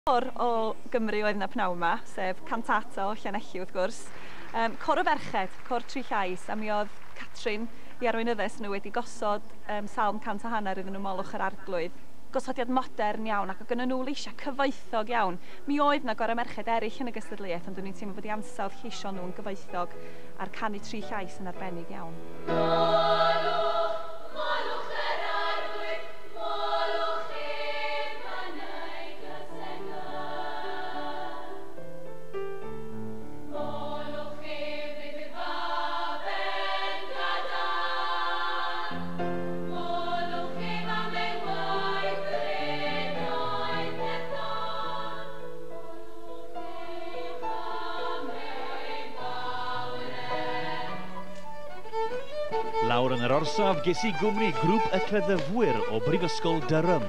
O Gymru oedd yna pnawn yma, sef cantata o Llanelli wrth gwrs. Cor o ferched, cor tri llais, a mi oedd Catrin i arweinyddes nhw wedi gosod salm cant a hanner iddyn nhw Molwch yr Arglwydd. Gosodiad modern iawn ac o gynnyn nhw leisiau cyfoethog iawn. Mi oedd na gor o merched eraill yn y gystadleuaeth, ond dwi'n teimlo bod i ansawdd lleisio nhw'n gyfoethog a'r canu tri llais yn arbennig iawn. Lawr yn yr orsaf ges i gwmni grŵp y cleddyfwyr o Brifysgol Durham.